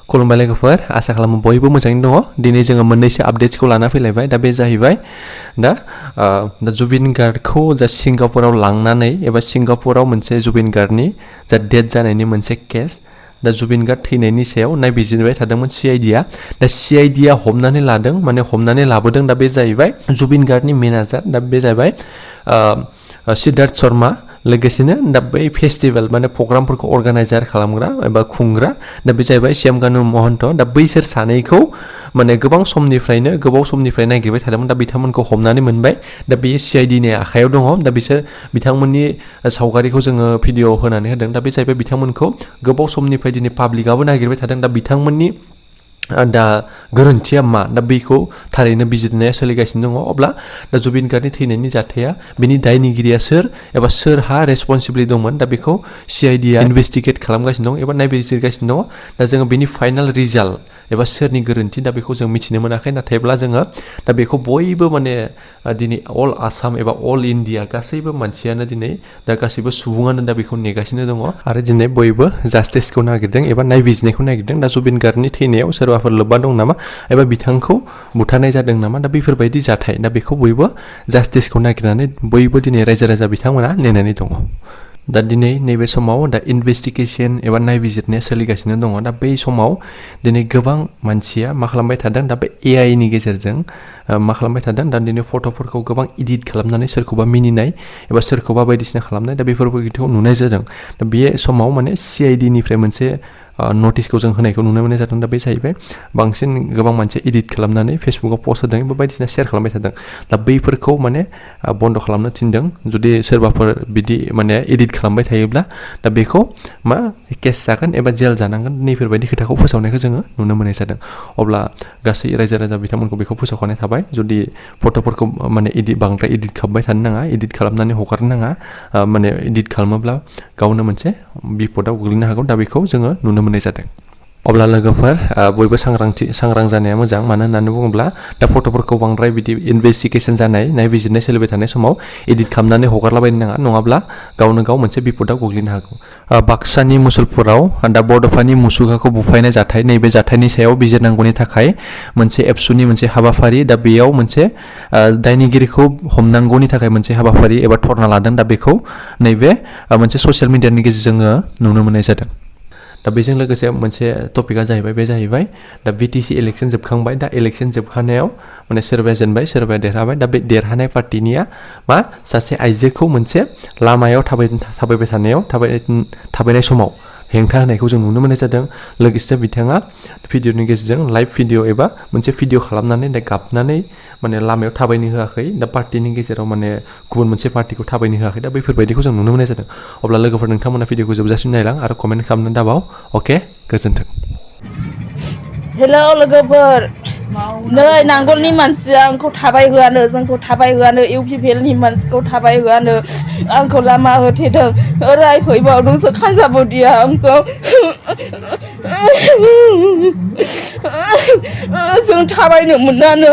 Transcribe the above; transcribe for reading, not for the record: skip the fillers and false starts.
खुलुमबाय लोगोफोर आसा खालामो बयबो मोजाङैनो दङ दिनै जोङो मोननैसो आपडेट्सखौ लाना फैलायबाय दा बे जाहैबाय दा जुबिन गार्डखौ जा सिंगापुराव लांनानै एबा सिंगापुराव मोनसे जुबिन गार्डनि जा डेथ जानायनि मोनसे केस दा जुबिन गार्ड थैनायनि सायाव नायबिजिरबाय थादोंमोन सीआईडीआ दा सीआईडीआ हमनानै लादों माने हमनानै लाबोदों दा बे जाहैबाय जुबिन गार्डनि मेनेजार दा बे जाहैबाय सिद्धार्थ शर्मा लोगोसेनो दा बै फेस्टिभेल माने प्रग्रामफोरखौ अर्गानाइजार खालामग्रा एबा खुंग्रा दा बे जाहैबाय श्यामकानु महन्त दा बैसोर सानैखौ माने गोबाव समनिफ्राय नागिरबाय थादोंमोन दा बिथांमोनखौ हमनानै मोनबाय दा बेयो सीआईडीनि आखायाव दङ दा बिसोर बिथांमोननि सावगारिखौ जोङो भिडिअ होनानै होदों दा बे जाहैबाय बिथांमोनखौ गोबाव समनिफ्राय दिनै पाब्लिकआबो नागिरबाय थादों दा बिथांमोननि दा गोरोन्थिया मा दा बेखौ थारैनो बिजिरनाया सोलिगासिनो दङ अब्ला दा जुबिन गार्डनि थैनायनि जाथाया बिनि दायनिगिरिया सोर एबा सोरहा रेसपन्सिबिलिटि दंमोन दा बेखौ सीआईडीआ इनभेस्टिगेट खालामगासिनो दं एबा नायबिजिरगासिनो दङ दा जोङो बिनि फाइनाल रिजाल्ट एबा सोरनि गोरोन्थि दा बेखौ जों मिथिनो मोनाखै नाथायब्ला जोङो दा बेखौ बयबो माने दिनै अल आसाम एबा अल इन्डिया गासैबो मानसियानो दिनै दा गासैबो सुबुङानो दा बेखौ नेगासिनो दङ आरो दिनै बयबो जास्टिसखौ नागिरदों एबा नायबिजिरनायखौ नागिरदों दा जुबिन गार्डनि थैनायाव सोरबाफोर लोब्बा दं नामा एबा बिथांखौ बुथारनाय जादों नामा दा बेफोरबायदि जाथाय दा बेखौ बयबो जास्टिसखौ नागिरनानै बयबो दिनै रायजो राजा बिथांमोना नेनानै दङ दा दिनै नैबे समाव दा इनभेस्टिगेसन एबा नायबिजिरनाया सोलिगासिनो दङ दा बै समाव दिनै गोबां मानसिया मा खालामबाय थादों दा बे एआइनि गेजेरजों मा खालामबाय थादों दा दिनै फट'फोरखौ गोबां इडिट खालामनानै सोरखौबा मिनिनाय एबा सोरखौबा बायदिसिना खालामनाय दा बेफोरबायदिखौ नुनाय जादों दा बे समाव माने सीआईडीनिफ्राय मोनसे नटिसखौ जों होनायखौ नुनो मोननाय जादों दा बे जाहैबाय बांसिन गोबां मानसिया इडिट खालामनानै फेसबुकाव पस्ट होदों एबा बायदिसिना शेयार खालामबाय थादों दा बैफोरखौ माने बन्द खालामनो थिनदों जुदि सोरबाफोर बिदि माने इडिट खालामबाय थायोब्ला दा बेखौ मा केस जागोन एबा जेल जानांगोन नैफोरबायदि खोथाखौ फोसावनायखौ जोङो नुनो मोननाय जादों अब्ला गासै रायजो राजा बिथांमोनखौ बेखौ फोसावखानाय थाबाय जुदि फट'फोरखौ माने बांद्राय इडिट खालामबाय थानो नाङा इडिट खालामनानै हगारनो नाङा माने इडिट खालामोब्ला गावनो मोनसे बिपदाव गोग्लैनो हागौ दा बेखौ जोङो नुनो मोननाय जादों अब्ला लोगोफोर बयबो सांग्रां जानाया मोजां मानो होननानै बुङोब्ला दा फट'फोरखौ बांद्राय बिदि इनभेस्टिगेसन जानाय नायबिजिरनाय सोलिबाय थानाय समाव इडिट खालामनानै हगारलाबायनो नाङा नङाब्ला गावनो गाव मोनसे बिपदाव गोग्लैनो हागौ बाक्सानि मुसलपुराव दा बड'फानि मुसुखाखौ बुफायनाय जाथाय नैबे जाथायनि सायाव बिजिरनांगौनि थाखाय मोनसे एबसुनि मोनसे हाबाफारि दा बेयाव मोनसे दायनिगिरिखौ हमनांगौनि थाखाय मोनसे हाबाफारि एबा धरना लादों दा बेखौ नैबे मोनसे ससियेल मिडियानि गेजेरजों जोङो नुनो मोननाय जादों दा बेजों लोगोसे मोनसे टपिकआ जाहैबाय बे जाहैबाय दा बिटिसि इलेक्सन जोबखांबाय दा इलेक्सन जोबखानायाव माने सोरबाया जेनबाय सोरबाया देरहाबाय दा बे देरहानाय पार्टिनिया मा सासे आइजोखौ मोनसे लामायाव थाबायबाय थानायाव थाबायनाय समाव हेंथा होनायखौ जों नुनो मोननाय जादों लोगोसे बिथाङा भिडिअनि गेजेरजों लाइभ भिडिअ एबा मोनसे भिडिअ खालामनानै दा गाबनानै माने लामायाव थाबायनो होआखै दा पार्टिनि गेजेराव माने गुबुन मोनसे पार्टिखौ थाबायनो होआखै दा बैफोरबायदिखौ जों नुनो मोननाय जादों अब्ला लोगोफोर नोंथांमोना भिडिअखौ जोबजासिम नायलां आरो कमेन्ट खालामनानै दाबाव अके गोजोन्थों हेलौ लोगोफोर नै नांगलनि मानसिया आंखौ थाबाय होआनो जोंखौ थाबाय होआनो इउपिपिएलनि मानसिखौ थाबाय होआनो आंखौ लामा होथेदों ओरै फैबावदोंसो खाजाबदिया आंखौ जों थाबायनो मोनानो